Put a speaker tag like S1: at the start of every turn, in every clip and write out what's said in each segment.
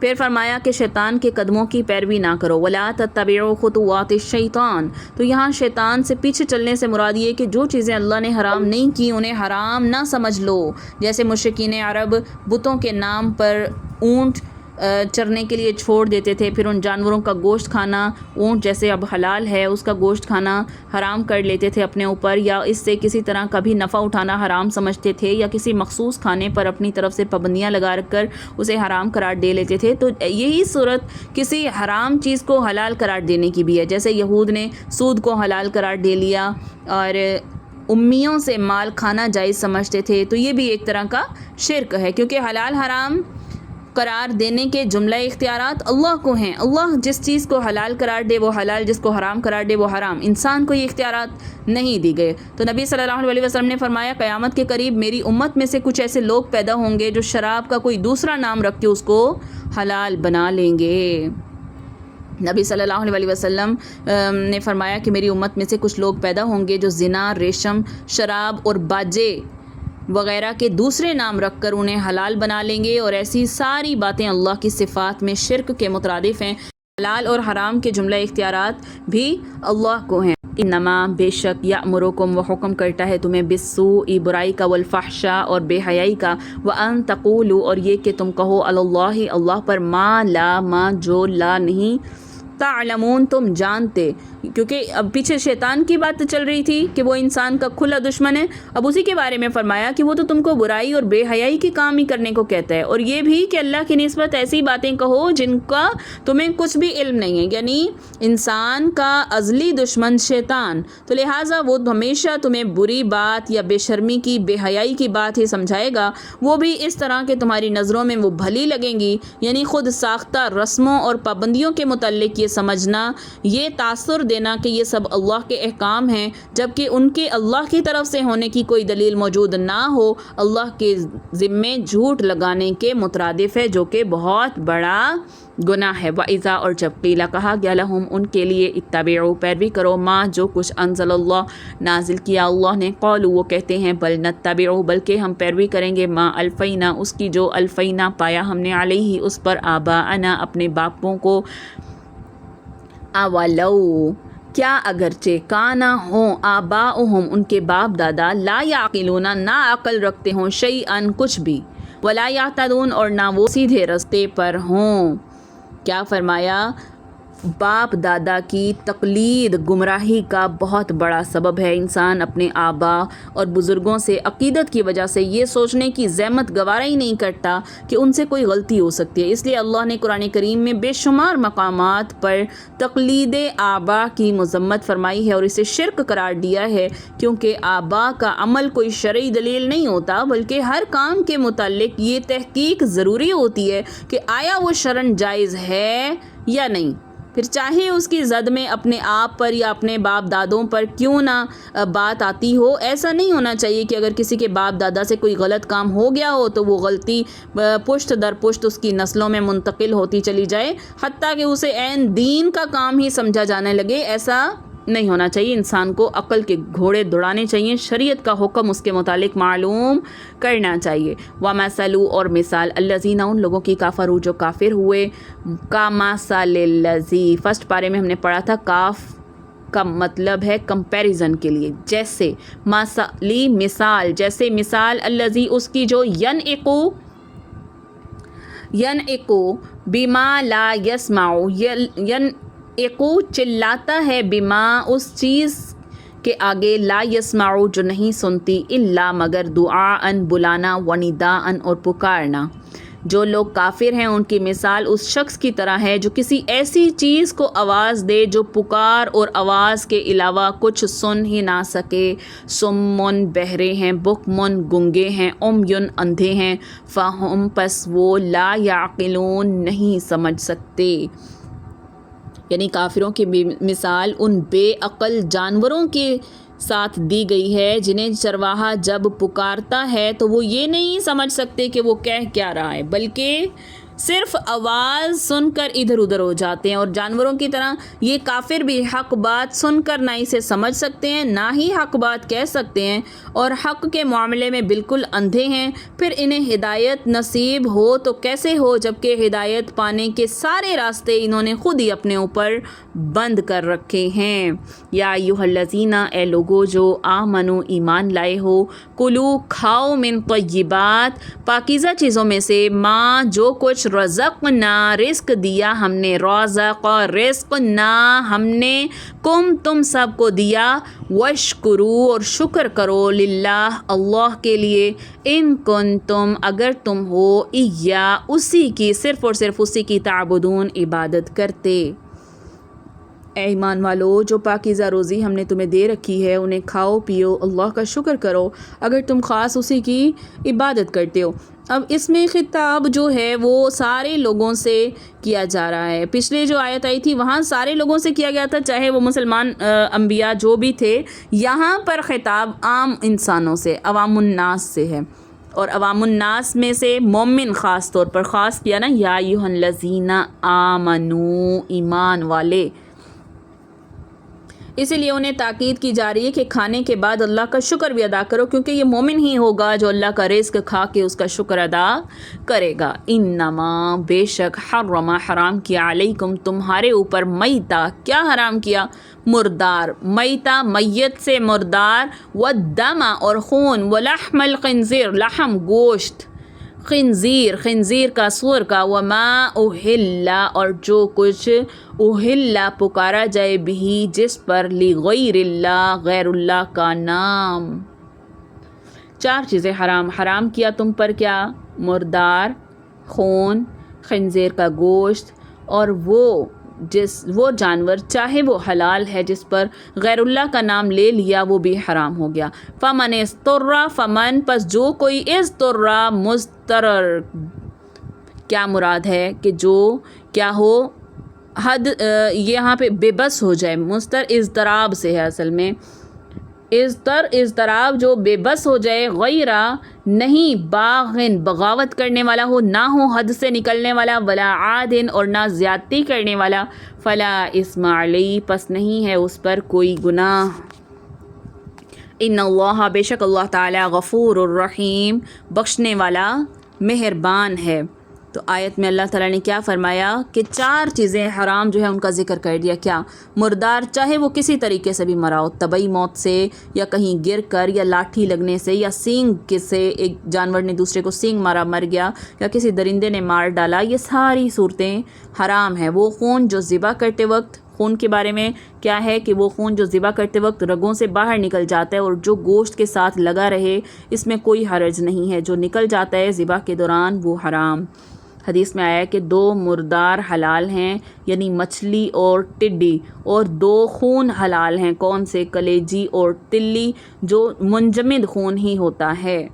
S1: پھر فرمایا کہ شیطان کے قدموں کی پیروی نہ کرو، ولا تتبعوا خطوات الشیطان، تو یہاں شیطان سے پیچھے چلنے سے مراد یہ کہ جو چیزیں اللہ نے حرام نہیں کی انہیں حرام نہ سمجھ لو، جیسے مشرکین عرب بتوں کے نام پر اونٹ چرنے کے لیے چھوڑ دیتے تھے، پھر ان جانوروں کا گوشت کھانا، اونٹ جیسے اب حلال ہے اس کا گوشت کھانا حرام کر لیتے تھے اپنے اوپر، یا اس سے کسی طرح کا بھی نفع اٹھانا حرام سمجھتے تھے، یا کسی مخصوص کھانے پر اپنی طرف سے پابندیاں لگا کر اسے حرام قرار دے لیتے تھے۔ تو یہی صورت کسی حرام چیز کو حلال قرار دینے کی بھی ہے، جیسے یہود نے سود کو حلال قرار دے لیا اور امیوں سے مال کھانا جائز سمجھتے تھے، تو یہ بھی ایک طرح کا شرک ہے، کیونکہ حلال حرام قرار دینے کے جملہ اختیارات اللہ کو ہیں۔ اللہ جس چیز کو حلال قرار دے وہ حلال، جس کو حرام قرار دے وہ حرام، انسان کو یہ اختیارات نہیں دی گئے۔ تو نبی صلی اللہ علیہ وسلم نے فرمایا قیامت کے قریب میری امت میں سے کچھ ایسے لوگ پیدا ہوں گے جو شراب کا کوئی دوسرا نام رکھ کے اس کو حلال بنا لیں گے۔ نبی صلی اللہ علیہ وسلم نے فرمایا کہ میری امت میں سے کچھ لوگ پیدا ہوں گے جو زنا، ریشم، شراب اور باجے وغیرہ کے دوسرے نام رکھ کر انہیں حلال بنا لیں گے، اور ایسی ساری باتیں اللہ کی صفات میں شرک کے مترادف ہیں۔ حلال اور حرام کے جملہ اختیارات بھی اللہ کو ہیں۔ انما بے شک یأمرکم، وہ حکم کرتا ہے تمہیں، بالسوء برائی کا، والفحشاء اور بے حیائی کا، وان تقولوا اور یہ کہ تم کہو، علی اللہ اللہ پر، ما جو لا نہیں تعلمون تم جانتے، کیونکہ اب پیچھے شیطان کی بات چل رہی تھی کہ وہ انسان کا کھلا دشمن ہے، اب اسی کے بارے میں فرمایا کہ وہ تو تم کو برائی اور بے حیائی کے کام ہی کرنے کو کہتا ہے، اور یہ بھی کہ اللہ کی نسبت ایسی باتیں کہو جن کا تمہیں کچھ بھی علم نہیں ہے، یعنی انسان کا ازلی دشمن شیطان، تو لہٰذا وہ ہمیشہ تمہیں بری بات یا بے شرمی کی، بے حیائی کی بات ہی سمجھائے گا، وہ بھی اس طرح کہ تمہاری نظروں میں وہ بھلی لگیں گی، یعنی خود ساختہ رسموں اور پابندیوں کے متعلق یہ سمجھنا، یہ تاثر دینا کہ یہ سب اللہ کے احکام ہیں، جبکہ ان کے اللہ کی طرف سے ہونے کی کوئی دلیل موجود نہ ہو، اللہ کے ذمے جھوٹ لگانے کے مترادف ہے، جو کہ بہت بڑا گناہ ہے۔ وَإِذَا اور جب قیل کہا گیا لہم ان کے لیے، اتبعوا پیروی کرو، ما جو کچھ انزل اللہ نازل کیا اللہ نے، قالوا وہ کہتے ہیں، بل نتبع بلکہ ہم پیروی کریں گے، ما الفینا اس کی جو الفینا پایا ہم نے، علیہ اس پر، آباءنا اپنے باپوں کو، اولو کیا اگرچہ کانا ہوں، آباؤہم ان کے باپ دادا، لا یعقلون نہ عقل رکھتے ہوں، شیئن کچھ بھی، ولا یہتدون اور نہ وہ سیدھے رستے پر ہوں۔ کیا فرمایا؟ باپ دادا کی تقلید گمراہی کا بہت بڑا سبب ہے۔ انسان اپنے آبا اور بزرگوں سے عقیدت کی وجہ سے یہ سوچنے کی زحمت گوارا ہی نہیں کرتا کہ ان سے کوئی غلطی ہو سکتی ہے، اس لیے اللہ نے قرآن کریم میں بے شمار مقامات پر تقلید آبا کی مذمت فرمائی ہے اور اسے شرک قرار دیا ہے، کیونکہ آبا کا عمل کوئی شرعی دلیل نہیں ہوتا، بلکہ ہر کام کے متعلق یہ تحقیق ضروری ہوتی ہے کہ آیا وہ شرعاً جائز ہے یا نہیں، پھر چاہے اس کی زد میں اپنے آپ پر یا اپنے باپ دادوں پر کیوں نہ بات آتی ہو۔ ایسا نہیں ہونا چاہیے کہ اگر کسی کے باپ دادا سے کوئی غلط کام ہو گیا ہو تو وہ غلطی پشت در پشت اس کی نسلوں میں منتقل ہوتی چلی جائے، حتیٰ کہ اسے عین دین کا کام ہی سمجھا جانے لگے۔ ایسا نہیں ہونا چاہیے، انسان کو عقل کے گھوڑے دوڑانے چاہیے، شریعت کا حکم اس کے متعلق معلوم کرنا چاہیے۔ وَمَثَلُ اور مثال، الَّذِينَ ان لوگوں کی، کَفَرُوا جو کافر ہوئے، کَمَثَلِ الَّذِي فرسٹ پارے میں ہم نے پڑھا تھا، کاف کا مطلب ہے کمپیریزن کے لیے، جیسے مثلی مثال، جیسے مثال، الَّذِي اس کی جو ینعقو بما لا یسمع، ایکو چلاتا ہے، بما اس چیز کے آگے، لا یسمعو جو نہیں سنتی، الا مگر، دعاءن بلانا، ونداءن اور پکارنا۔ جو لوگ کافر ہیں ان کی مثال اس شخص کی طرح ہے جو کسی ایسی چیز کو آواز دے جو پکار اور آواز کے علاوہ کچھ سن ہی نہ سکے، سمن بہرے ہیں، بکمن گنگے ہیں، عمیٌ اندھے ہیں، فہم پس وہ، لا یعقلون نہیں سمجھ سکتے۔ یعنی کافروں کی مثال ان بے عقل جانوروں کے ساتھ دی گئی ہے جنہیں چرواہا جب پکارتا ہے تو وہ یہ نہیں سمجھ سکتے کہ وہ کہہ کیا رہا ہے، بلکہ صرف آواز سن کر ادھر ادھر ہو جاتے ہیں، اور جانوروں کی طرح یہ کافر بھی حق بات سن کر نہ اسے سمجھ سکتے ہیں، نہ ہی حق بات کہہ سکتے ہیں، اور حق کے معاملے میں بالکل اندھے ہیں۔ پھر انہیں ہدایت نصیب ہو تو کیسے ہو، جبکہ ہدایت پانے کے سارے راستے انہوں نے خود ہی اپنے اوپر بند کر رکھے ہیں۔ یا ایھا الذین، اے لوگو جو آمنو ایمان لائے ہو، کلو کھاؤ من طیبات پاکیزہ چیزوں میں سے، ماں جو کچھ رزقنا رزق دیا ہم نے، رزق رزقنا ہم نے، تم سب کو دیا، وشکرو اور شکر کرو، للہ اللہ کے لیے، ان کنتم اگر تم ہو، ایا اسی کی، صرف اور صرف اسی کی، تعبدون عبادت کرتے۔ اے ایمان والو، جو پاکیزہ روزی ہم نے تمہیں دے رکھی ہے انہیں کھاؤ پیو، اللہ کا شکر کرو اگر تم خاص اسی کی عبادت کرتے ہو۔ اب اس میں خطاب جو ہے وہ سارے لوگوں سے کیا جا رہا ہے۔ پچھلے جو آیت آئی تھی وہاں سارے لوگوں سے کیا گیا تھا، چاہے وہ مسلمان انبیاء جو بھی تھے۔ یہاں پر خطاب عام انسانوں سے، عوام الناس سے ہے، اور عوام الناس میں سے مومن خاص طور پر خاص کیا نا، یا ایھا الذین آمنو، ایمان والے، اسی لیے انہیں تاکید کی جا رہی ہے کہ کھانے کے بعد اللہ کا شکر بھی ادا کرو، کیونکہ یہ مومن ہی ہوگا جو اللہ کا رزق کھا کے اس کا شکر ادا کرے گا۔ انما بے شک، حرم حرام کیا، علیکم تمہارے اوپر، میتا کیا حرام کیا، مردار، میتا میت سے مردار، والدم اور خون، ولحم الخنزیر لحم گوشت، خنزیر خنزیر کا، سور کا، وما اہلا اور جو کچھ اہلا پکارا جائے بھی جس پر، لغیر اللہ غیر اللہ کا نام۔ 4 چیزیں حرام کیا تم پر، کیا؟ مردار، خون، خنزیر کا گوشت، اور وہ جانور چاہے وہ حلال ہے جس پر غیر اللہ کا نام لے لیا وہ بھی حرام ہو گیا۔ فمن اضطر، فمن پس جو کوئی، اضطر مضطرر، کیا مراد ہے کہ جو کیا ہو، حد یہاں پہ بے بس ہو جائے، مضطر اضطراب سے ہے اصل میں، اضطراب جو بے بس ہو جائے، غیرہ نہیں، باغن بغاوت کرنے والا ہو، نہ ہو حد سے نکلنے والا، ولا عادن اور نہ زیادتی کرنے والا، فلا اثم علیہ پس نہیں ہے اس پر کوئی گناہ۔ ان اللہ بے شک اللہ تعالی، غفور الرحیم بخشنے والا مہربان ہے۔ تو آیت میں اللہ تعالیٰ نے کیا فرمایا کہ 4 چیزیں حرام جو ہے ان کا ذکر کر دیا۔ کیا؟ مردار، چاہے وہ کسی طریقے سے بھی مرا ہو، طبعی موت سے، یا کہیں گر کر، یا لاٹھی لگنے سے، یا سینگ سے، ایک جانور نے دوسرے کو سینگ مارا مر گیا، یا کسی درندے نے مار ڈالا، یہ ساری صورتیں حرام ہیں۔ وہ خون جو ذبح کرتے وقت، خون کے بارے میں کیا ہے کہ وہ خون جو ذبح کرتے وقت رگوں سے باہر نکل جاتا ہے اور جو گوشت کے ساتھ لگا رہے، اس میں کوئی حرج نہیں ہے، جو نکل جاتا ہے ذبح کے دوران وہ حرام۔ حدیث میں آیا ہے کہ 2 مردار حلال ہیں، یعنی مچھلی اور ٹڈی، اور 2 خون حلال ہیں، کون سے؟ کلیجی اور تلی، جو منجمد خون ہی ہوتا ہے۔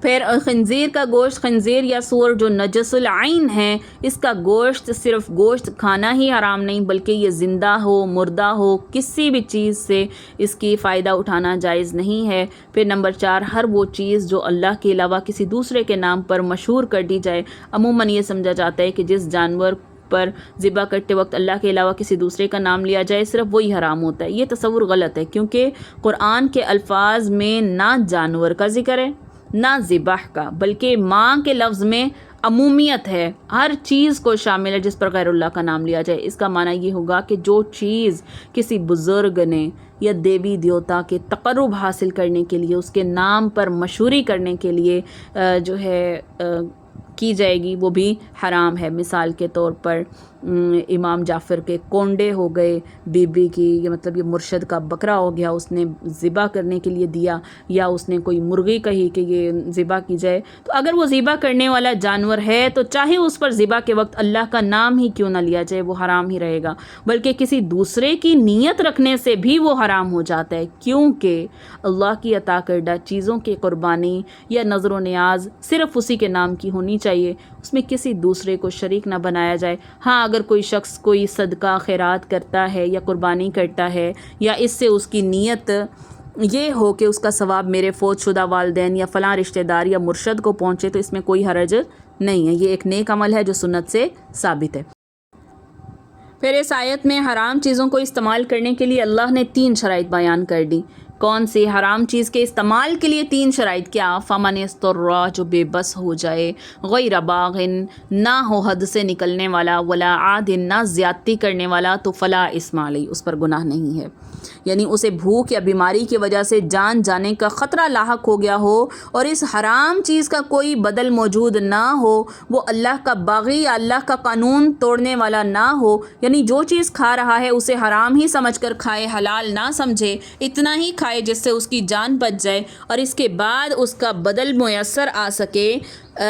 S1: پھر خنزیر کا گوشت، خنزیر یا سور جو نجس العین ہے، اس کا گوشت، صرف گوشت کھانا ہی حرام نہیں بلکہ یہ زندہ ہو، مردہ ہو، کسی بھی چیز سے اس کی فائدہ اٹھانا جائز نہیں ہے۔ پھر نمبر 4، ہر وہ چیز جو اللہ کے علاوہ کسی دوسرے کے نام پر مشہور کر دی جائے۔ عموماً یہ سمجھا جاتا ہے کہ جس جانور پر ذبح کرتے وقت اللہ کے علاوہ کسی دوسرے کا نام لیا جائے صرف وہی حرام ہوتا ہے۔ یہ تصور غلط ہے، کیونکہ قرآن کے الفاظ میں نہ جانور کا ذکر ہے نہ ذبح کا، بلکہ ماں کے لفظ میں عمومیت ہے، ہر چیز کو شامل ہے جس پر غیر اللہ کا نام لیا جائے۔ اس کا معنی یہ ہوگا کہ جو چیز کسی بزرگ نے یا دیوی دیوتا کے تقرب حاصل کرنے کے لیے، اس کے نام پر مشہوری کرنے کے لیے جو ہے کی جائے گی وہ بھی حرام ہے۔ مثال کے طور پر امام جعفر کے کونڈے ہو گئے، بی بی کی، یہ مطلب یہ مرشد کا بکرا ہو گیا، اس نے ذبح کرنے کے لیے دیا، یا اس نے کوئی مرغی کہی کہ یہ ذبح کی جائے، تو اگر وہ ذبح کرنے والا جانور ہے تو چاہے اس پر ذبح کے وقت اللہ کا نام ہی کیوں نہ لیا جائے وہ حرام ہی رہے گا، بلکہ کسی دوسرے کی نیت رکھنے سے بھی وہ حرام ہو جاتا ہے، کیونکہ اللہ کی عطا کردہ چیزوں کی قربانی یا نظر و نیاز صرف اسی کے نام کی ہونی چاہیے، اس میں کسی دوسرے کو شریک نہ بنایا جائے۔ ہاں اگر کوئی شخص کوئی صدقہ خیرات کرتا ہے یا قربانی کرتا ہے، یا اس سے اس کی نیت یہ ہو کہ اس کا ثواب میرے فوت شدہ والدین یا فلاں رشتہ دار یا مرشد کو پہنچے، تو اس میں کوئی حرج نہیں ہے، یہ ایک نیک عمل ہے جو سنت سے ثابت ہے۔ پھر اس آیت میں حرام چیزوں کو استعمال کرنے کے لیے اللہ نے 3 شرائط بیان کر دی۔ کون سی؟ حرام چیز کے استعمال کے لیے 3 شرائط کیا؟ فمن اضطر، جو بے بس ہو جائے، غیر باغن، نہ ہو حد سے نکلنے والا، ولا عادن، نہ زیادتی کرنے والا، تو فلا اثم علیہ، اس پر گناہ نہیں ہے۔ یعنی اسے بھوک یا بیماری کی وجہ سے جان جانے کا خطرہ لاحق ہو گیا ہو اور اس حرام چیز کا کوئی بدل موجود نہ ہو، وہ اللہ کا باغی یا اللہ کا قانون توڑنے والا نہ ہو، یعنی جو چیز کھا رہا ہے اسے حرام ہی سمجھ کر کھائے، حلال نہ سمجھے، اتنا ہی کھائے جس سے اس کی جان بچ جائے اور اس کے بعد اس کا بدل میسر آ سکے،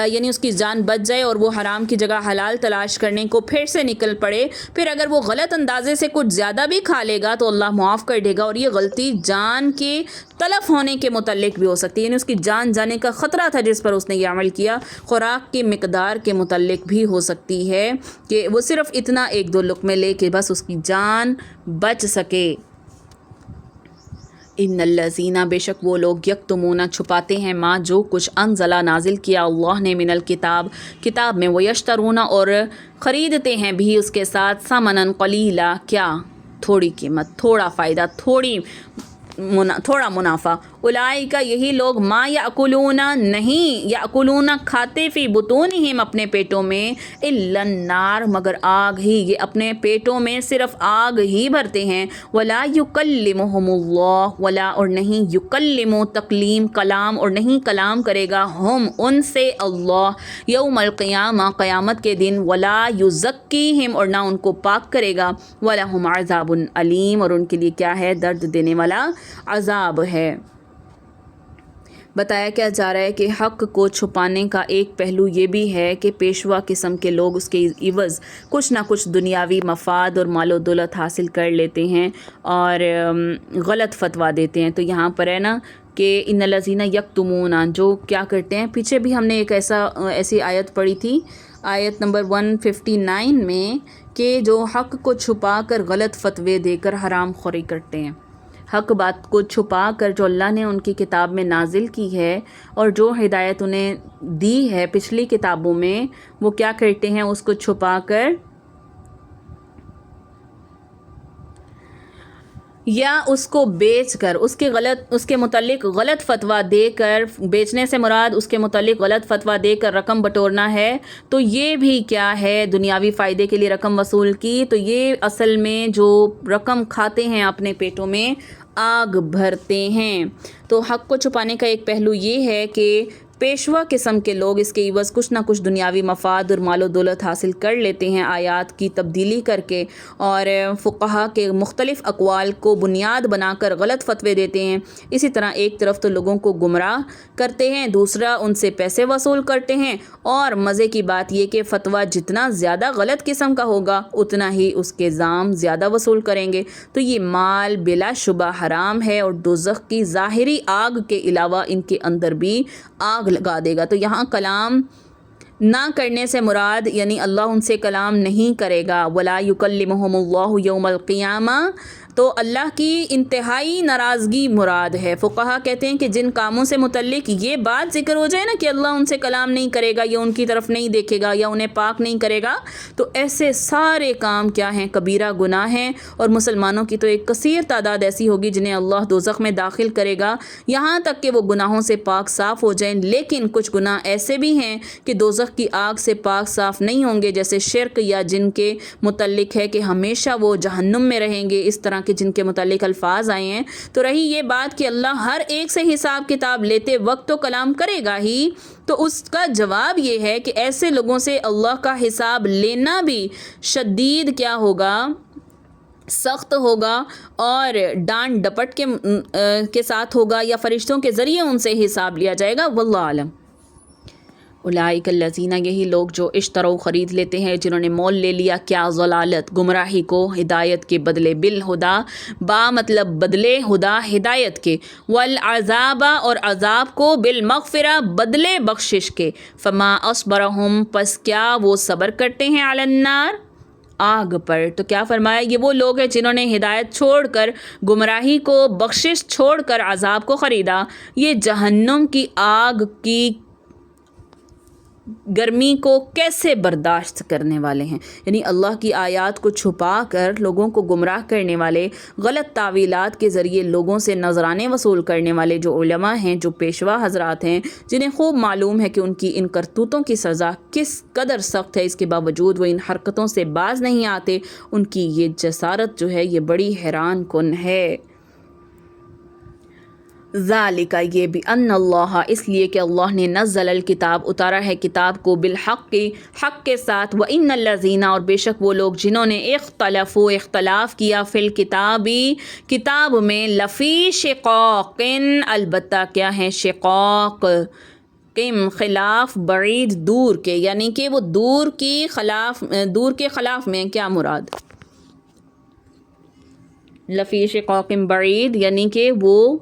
S1: یعنی اس کی جان بچ جائے اور وہ حرام کی جگہ حلال تلاش کرنے کو پھر سے نکل پڑے۔ پھر اگر وہ غلط اندازے سے کچھ زیادہ بھی کھا لے گا تو اللہ معاف کر دے گا، اور یہ غلطی جان کے تلف ہونے کے متعلق بھی ہو سکتی ہے، یعنی اس کی جان جانے کا خطرہ تھا جس پر اس نے یہ عمل کیا۔ خوراک کی مقدار کے متعلق بھی ہو سکتی ہے کہ وہ صرف اتنا 1-2 لقمے لے کہ بس اس کی جان بچ سکے۔ ان الذین، بے شک وہ لوگ، یکتمون، چھپاتے ہیں، ما، جو کچھ، انزلا، نازل کیا اللہ نے، من الکتاب، کتاب میں، ویشترون، اور خریدتے ہیں بھی اس کے ساتھ، ثمنا قلیلا، کیا؟ تھوڑی قیمت، تھوڑا فائدہ، تھوڑا منافع۔ اولئک، یہی لوگ، ما یاکلون، نہیں، یاکلون، کھاتے، فی بطونہم، اپنے پیٹوں میں، الا النار، مگر آگ ہی، یہ اپنے پیٹوں میں صرف آگ ہی بھرتے ہیں۔ ولا یکلمہم اللہ، ولا، اور نہیں، یکلم، تکلیم، کلام، اور نہیں کلام کرے گا، ہم، ان سے، اللہ، یوم القیامہ، قیامت کے دن، ولا یزکیہم، اور نہ ان کو پاک کرے گا، ولہم عذاب علیم، اور ان کے لیے کیا ہے؟ درد دینے والا عذاب ہے۔ بتایا کیا جا رہا ہے کہ حق کو چھپانے کا ایک پہلو یہ بھی ہے کہ پیشوا قسم کے لوگ اس کے عوض کچھ نہ کچھ دنیاوی مفاد اور مال و دولت حاصل کر لیتے ہیں اور غلط فتویٰ دیتے ہیں۔ تو یہاں پر ہے نا کہ ان الذین یکتمون، جو کیا کرتے ہیں، پیچھے بھی ہم نے ایک ایسی آیت پڑھی تھی، آیت نمبر 159 میں، کہ جو حق کو چھپا کر غلط فتوے دے کر حرام خوری کرتے ہیں۔ حق بات کو چھپا کر جو اللہ نے ان کی کتاب میں نازل کی ہے اور جو ہدایت انہیں دی ہے پچھلی کتابوں میں، وہ کیا کرتے ہیں؟ اس کو چھپا کر یا اس کو بیچ کر، اس کے متعلق غلط فتویٰ دے کر، بیچنے سے مراد اس کے متعلق غلط فتویٰ دے کر رقم بٹورنا ہے، تو یہ بھی کیا ہے؟ دنیاوی فائدے کے لیے رقم وصول کی، تو یہ اصل میں جو رقم کھاتے ہیں اپنے پیٹوں میں، آگ بھرتے ہیں۔ تو حق کو چھپانے کا ایک پہلو یہ ہے کہ پیشوا قسم کے لوگ اس کے عوض کچھ نہ کچھ دنیاوی مفاد اور مال و دولت حاصل کر لیتے ہیں آیات کی تبدیلی کر کے، اور فقہا کے مختلف اقوال کو بنیاد بنا کر غلط فتوے دیتے ہیں۔ اسی طرح ایک طرف تو لوگوں کو گمراہ کرتے ہیں، دوسرا ان سے پیسے وصول کرتے ہیں، اور مزے کی بات یہ کہ فتویٰ جتنا زیادہ غلط قسم کا ہوگا اتنا ہی اس کے دام زیادہ وصول کریں گے۔ تو یہ مال بلا شبہ حرام ہے، اور دوزخ کی ظاہری آگ کے علاوہ ان کے اندر بھی آگ لگا دے گا۔ تو یہاں کلام نہ کرنے سے مراد، یعنی اللہ ان سے کلام نہیں کرے گا، ولا یکلمہم اللہ یوم القیامہ، تو اللہ کی انتہائی ناراضگی مراد ہے۔ فقہا کہتے ہیں کہ جن کاموں سے متعلق یہ بات ذکر ہو جائے نا کہ اللہ ان سے کلام نہیں کرے گا یا ان کی طرف نہیں دیکھے گا یا انہیں پاک نہیں کرے گا، تو ایسے سارے کام کیا ہیں؟ کبیرہ گناہ ہیں، اور مسلمانوں کی تو ایک کثیر تعداد ایسی ہوگی جنہیں اللہ دوزخ میں داخل کرے گا، یہاں تک کہ وہ گناہوں سے پاک صاف ہو جائیں۔ لیکن کچھ گناہ ایسے بھی ہیں کہ دوزخ کی آگ سے پاک صاف نہیں ہوں گے، جیسے شرک، یا جن کے متعلق ہے کہ ہمیشہ وہ جہنم میں رہیں گے، اس طرح کے جن کے متعلق الفاظ آئے ہیں۔ تو رہی یہ بات کہ اللہ ہر ایک سے حساب کتاب لیتے وقت تو کلام کرے گا ہی، تو اس کا جواب یہ ہے کہ ایسے لوگوں سے اللہ کا حساب لینا بھی شدید کیا ہوگا؟ سخت ہوگا، اور ڈانٹ ڈپٹ کے ساتھ ہوگا، یا فرشتوں کے ذریعے ان سے حساب لیا جائے گا، واللہ عالم۔ اولئک الذین، یہی لوگ جو اشتروا، خرید لیتے ہیں، جنہوں نے مول لے لیا، کیا؟ ضلالت، گمراہی کو، ہدایت کے بدلے، بالہدا، با مطلب بدلے، ہدا ہدایت کے، والعذاب، اور عذاب کو، بالمغفرہ، بدلے بخشش کے، فما اصبرہم، پس کیا وہ صبر کرتے ہیں، علی النار، آگ پر۔ تو کیا فرمایا؟ یہ وہ لوگ ہیں جنہوں نے ہدایت چھوڑ کر، گمراہی کو، بخشش چھوڑ کر عذاب کو خریدا، یہ جہنم کی آگ کی گرمی کو کیسے برداشت کرنے والے ہیں. یعنی اللہ کی آیات کو چھپا کر لوگوں کو گمراہ کرنے والے، غلط تعویلات کے ذریعے لوگوں سے نذرانے وصول کرنے والے جو علماء ہیں، جو پیشوا حضرات ہیں، جنہیں خوب معلوم ہے کہ ان کی ان کرتوتوں کی سزا کس قدر سخت ہے، اس کے باوجود وہ ان حرکتوں سے باز نہیں آتے، ان کی یہ جسارت جو ہے یہ بڑی حیران کن ہے. ذالک، یہ بھی ان اللہ، اس لیے کہ اللہ نے نزل الکتاب، اتارا ہے کتاب کو، بالحق، حق کے ساتھ، وان الذین، اور بے شک وہ لوگ جنہوں نے اختلفوا، اختلاف کیا، فی الکتاب، کتاب میں، لفی شقاق، البتہ کیا ہے، شقاق، خلاف، بعید، دور کے، یعنی کہ وہ دور کے خلاف میں. کیا مراد؟ لفی شقاق بعید یعنی کہ وہ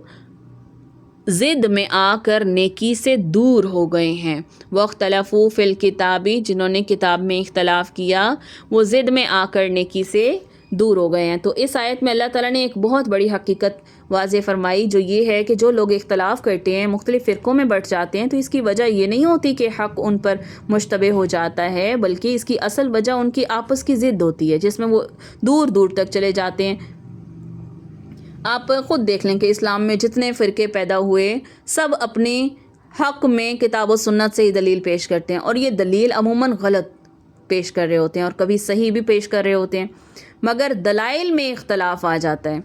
S1: ضد میں آ کر نیکی سے دور ہو گئے ہیں. واختلفوا فی الکتاب، جنہوں نے کتاب میں اختلاف کیا وہ ضد میں آ کر نیکی سے دور ہو گئے ہیں. تو اس آیت میں اللہ تعالیٰ نے ایک بہت بڑی حقیقت واضح فرمائی، جو یہ ہے کہ جو لوگ اختلاف کرتے ہیں، مختلف فرقوں میں بٹ جاتے ہیں، تو اس کی وجہ یہ نہیں ہوتی کہ حق ان پر مشتبہ ہو جاتا ہے، بلکہ اس کی اصل وجہ ان کی آپس کی ضد ہوتی ہے، جس میں وہ دور دور تک چلے جاتے ہیں. آپ خود دیکھ لیں کہ اسلام میں جتنے فرقے پیدا ہوئے، سب اپنے حق میں کتاب و سنت سے ہی دلیل پیش کرتے ہیں، اور یہ دلیل عموماً غلط پیش کر رہے ہوتے ہیں اور کبھی صحیح بھی پیش کر رہے ہوتے ہیں، مگر دلائل میں اختلاف آ جاتا ہے.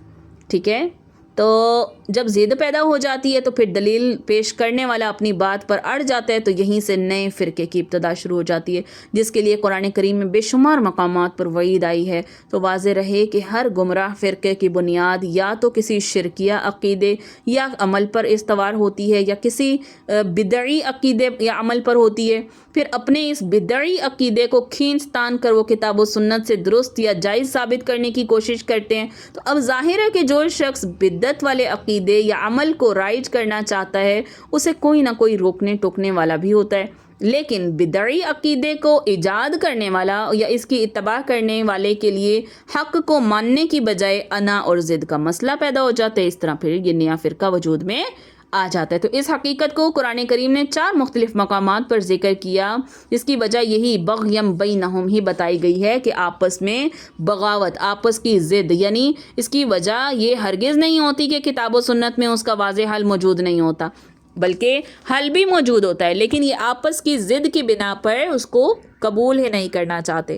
S1: ٹھیک ہے، تو جب ضد پیدا ہو جاتی ہے تو پھر دلیل پیش کرنے والا اپنی بات پر اڑ جاتا ہے، تو یہیں سے نئے فرقے کی ابتدا شروع ہو جاتی ہے، جس کے لیے قرآن کریم میں بے شمار مقامات پر وعید آئی ہے. تو واضح رہے کہ ہر گمراہ فرقے کی بنیاد یا تو کسی شرکیہ عقیدے یا عمل پر استوار ہوتی ہے، یا کسی بدعی عقیدے یا عمل پر ہوتی ہے. پھر اپنے اس بدعی عقیدے کو کھینچ تان کر وہ کتاب و سنت سے درست یا جائز ثابت کرنے کی کوشش کرتے ہیں. تو اب ظاہر ہے کہ جو شخص بدعت والے عقیدے یا عمل کو رائج کرنا چاہتا ہے، اسے کوئی نہ کوئی روکنے ٹوکنے والا بھی ہوتا ہے. لیکن بدعی عقیدے کو ایجاد کرنے والا یا اس کی اتباع کرنے والے کے لیے حق کو ماننے کی بجائے انا اور ضد کا مسئلہ پیدا ہو جاتا ہے. اس طرح پھر یہ نیا فرقہ وجود میں آ جاتا ہے. تو اس حقیقت کو قرآن کریم نے 4 مختلف مقامات پر ذکر کیا، جس کی وجہ یہی بغیم بینہم ہی بتائی گئی ہے کہ آپس میں بغاوت، آپس کی ضد، یعنی اس کی وجہ یہ ہرگز نہیں ہوتی کہ کتاب و سنت میں اس کا واضح حل موجود نہیں ہوتا، بلکہ حل بھی موجود ہوتا ہے، لیکن یہ آپس کی ضد کی بنا پر اس کو قبول ہی نہیں کرنا چاہتے.